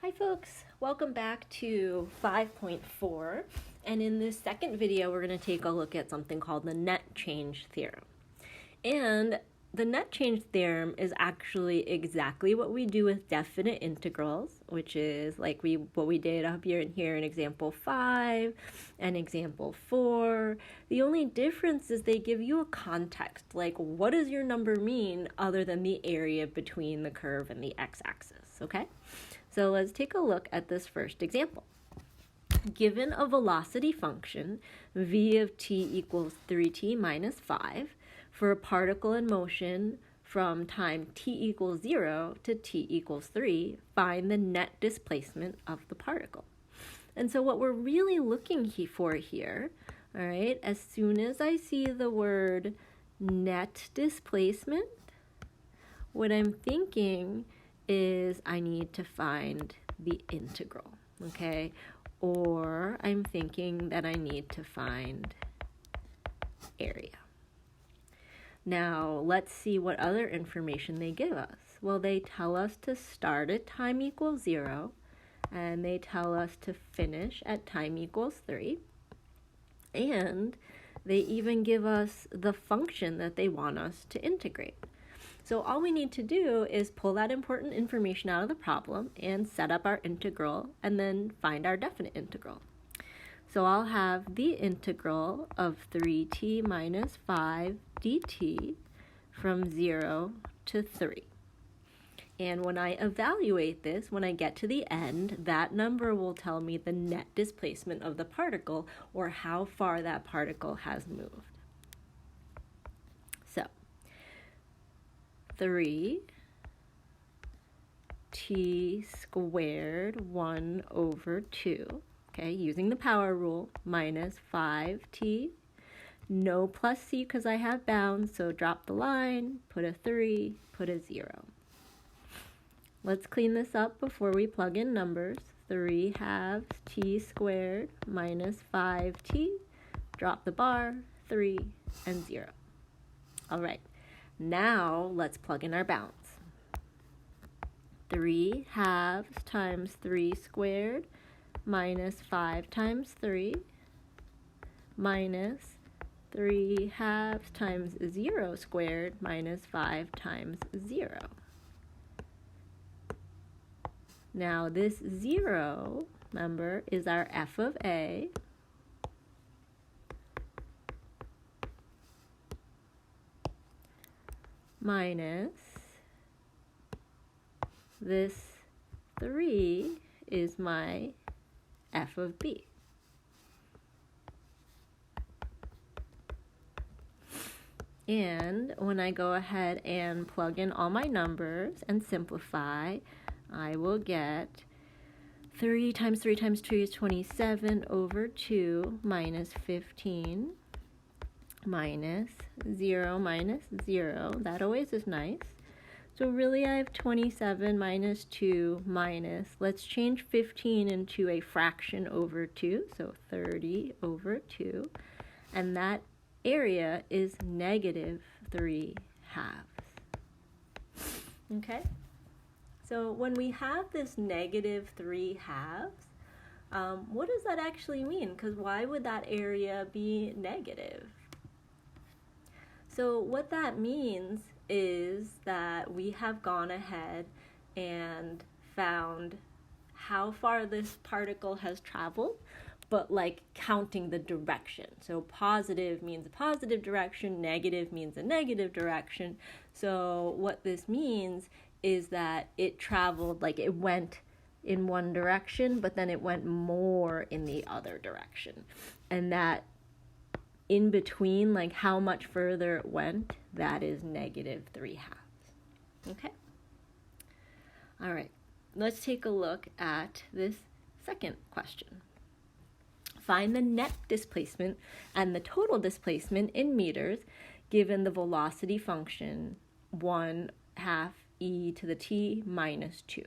Hi folks, welcome back to 5.4, and in this second video we're going to take a look at something called the net change theorem. And the net change theorem is actually exactly what we do with definite integrals, which is like what we did up here in example 5 and example 4. The only difference is they give you a context, like what does your number mean other than the area between the curve and the x-axis, okay? So let's take a look at this first example. Given a velocity function, v of t equals 3t minus 5, for a particle in motion from time t equals 0 to t equals 3, find the net displacement of the particle. And so what we're really looking for here, all right, as soon as I see the word net displacement, what I'm thinking is I need to find the integral, okay? Or I'm thinking that I need to find area. Now, let's see what other information they give us. Well, they tell us to start at time equals 0, and they tell us to finish at time equals 3. And they even give us the function that they want us to integrate. So all we need to do is pull that important information out of the problem and set up our integral and then find our definite integral. So I'll have the integral of 3t minus 5 dt from 0 to 3. And when I evaluate this, when I get to the end, that number will tell me the net displacement of the particle, or how far that particle has moved. So 3t squared 1 over 2, okay, using the power rule, minus 5t, no plus c because I have bounds, so drop the line, put a 3, put a 0. Let's clean this up before we plug in numbers. 3 halves t squared minus 5t, drop the bar, 3, and 0. All right. Now, let's plug in our bounds. 3 halves times 3 squared minus 5 times 3 minus 3 halves times 0 squared minus 5 times 0. Now, this 0, remember, is our f of a. Minus this 3 is my f of b. And when I go ahead and plug in all my numbers and simplify, I will get 3 times 3 times 2 is 27 over 2 minus 15 minus 0 minus 0. That always is nice. So really I have 27 minus 2 minus, let's change 15 into a fraction over 2, so 30 over 2. And that area is negative 3 halves. Okay? So when we have this negative 3 halves, what does that actually mean? Because why would that area be negative? So what that means is that we have gone ahead and found how far this particle has traveled, but like counting the direction. So positive means a positive direction, negative means a negative direction. So what this means is that it traveled, like it went in one direction, but then it went more in the other direction. And that in between, like how much further it went, that is negative 3 halves. Okay? All right, let's take a look at this second question. Find the net displacement and the total displacement in meters given the velocity function 1/2 e to the t minus 2.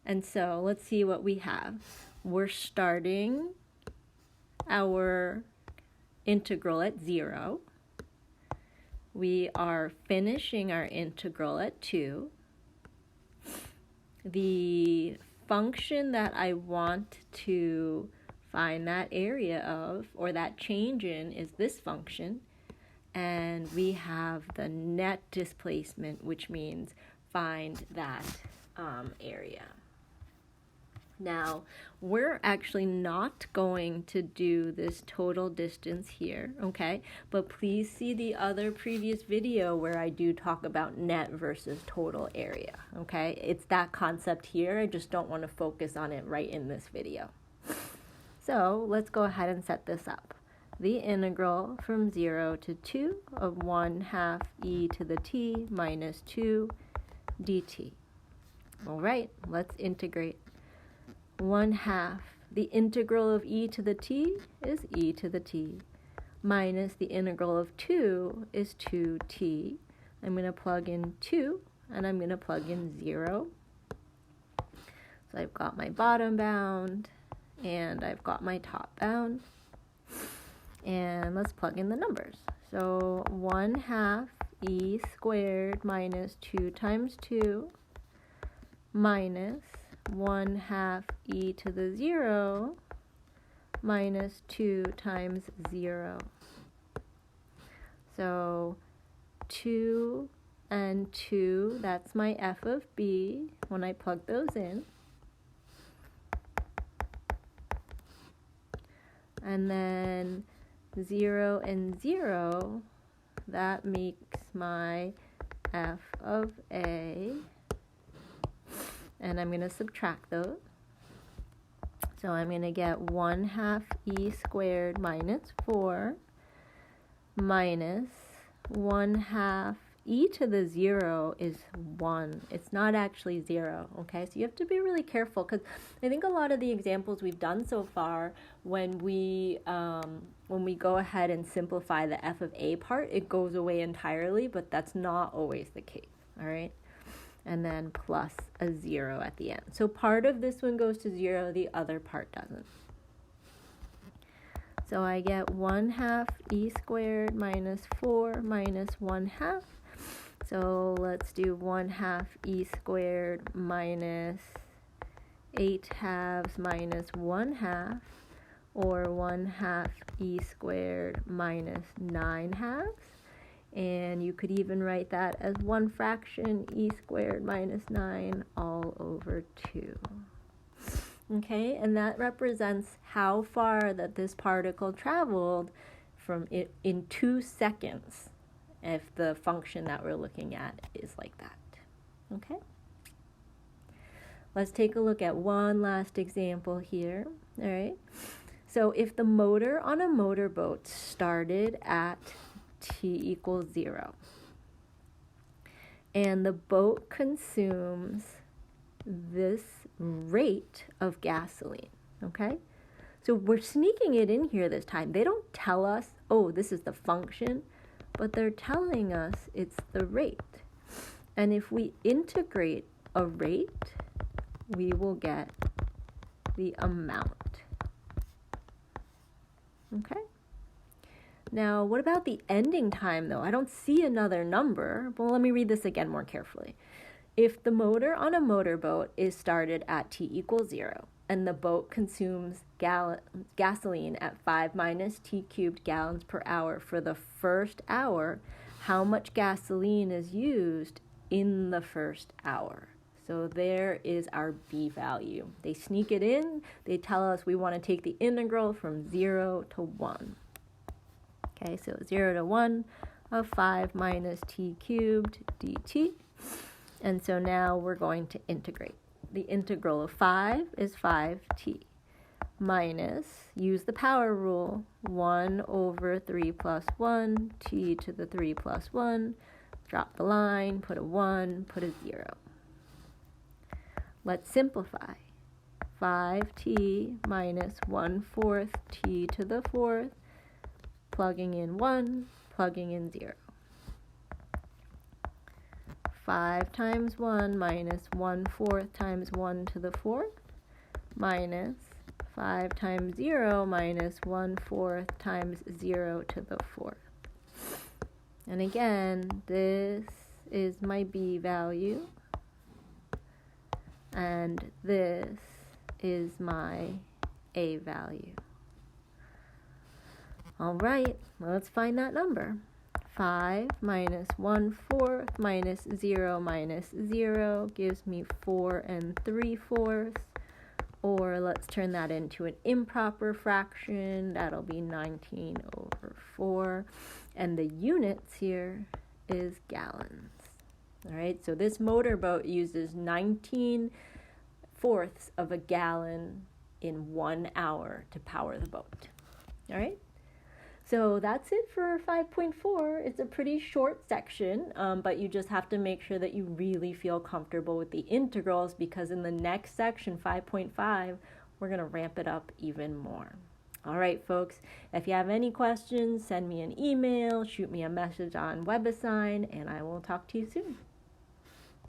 And so let's see what we have. We're starting our integral at 0. We are finishing our integral at 2. The function that I want to find that area of, or that change in, is this function. And we have the net displacement, which means find that area. Now, we're actually not going to do this total distance here, okay? But please see the other previous video where I do talk about net versus total area, okay? It's that concept here. I just don't want to focus on it right in this video. So let's go ahead and set this up. The integral from 0 to 2 of 1/2 e to the t minus 2 dt. All right, let's integrate. 1/2. The integral of e to the t is e to the t minus the integral of 2 is 2t. I'm going to plug in 2 and I'm going to plug in 0. So I've got my bottom bound and I've got my top bound. And let's plug in the numbers. So 1/2 e squared minus 2 times 2 minus 1/2 e to the 0 minus 2 times 0. So 2 and 2, that's my f of b when I plug those in. And then 0 and 0, that makes my f of a. And I'm going to subtract those. So I'm going to get 1/2 e squared minus 4 minus 1/2 e to the 0 is 1. It's not actually 0, okay? So you have to be really careful because I think a lot of the examples we've done so far, when we go ahead and simplify the f of a part, it goes away entirely, but that's not always the case, all right? And then plus a 0 at the end. So part of this one goes to 0, the other part doesn't. So I get 1/2 e squared minus 4 minus 1/2. So let's do 1/2 e squared minus 8/2 minus 1/2, or 1/2 e squared minus 9/2. And you could even write that as 1 fraction e squared minus 9 all over 2. Okay, and that represents how far that this particle traveled from it in 2 seconds, if the function that we're looking at is like that. Okay? Let's take a look at one last example here. All right. So if the motor on a motorboat started at t equals 0, and the boat consumes this rate of gasoline, okay? So we're sneaking it in here this time. They don't tell us, oh, this is the function, but they're telling us it's the rate. And if we integrate a rate, we will get the amount. Okay? Now, what about the ending time, though? I don't see another number. Well, let me read this again more carefully. If the motor on a motorboat is started at t equals 0, and the boat consumes gasoline at 5 minus t cubed gallons per hour for the first hour, how much gasoline is used in the first hour? So there is our b value. They sneak it in. They tell us we want to take the integral from 0 to 1. Okay, so 0 to 1 of 5 minus t cubed dt. And so now we're going to integrate. The integral of 5 is 5t minus, use the power rule, 1 over 3 plus 1, t to the 3 plus 1, drop the line, put a 1, put a 0. Let's simplify. 5t minus 1/4 t to the 4th, plugging in 1, plugging in 0. 5 times 1 minus 1/4 times 1 to the 4th, minus 5 times 0 minus 1/4 times 0 to the 4th. And again, this is my b value. and this is my a value. All right, let's find that number. 5 minus 1/4 minus 0 minus 0 gives me 4 3/4. Or let's turn that into an improper fraction. That'll be 19/4. And the units here is gallons. All right, so this motorboat uses 19/4 of a gallon in 1 hour to power the boat. All right, so that's it for 5.4. It's a pretty short section, but you just have to make sure that you really feel comfortable with the integrals, because in the next section, 5.5, we're going to ramp it up even more. All right, folks, if you have any questions, send me an email, shoot me a message on WebAssign, and I will talk to you soon.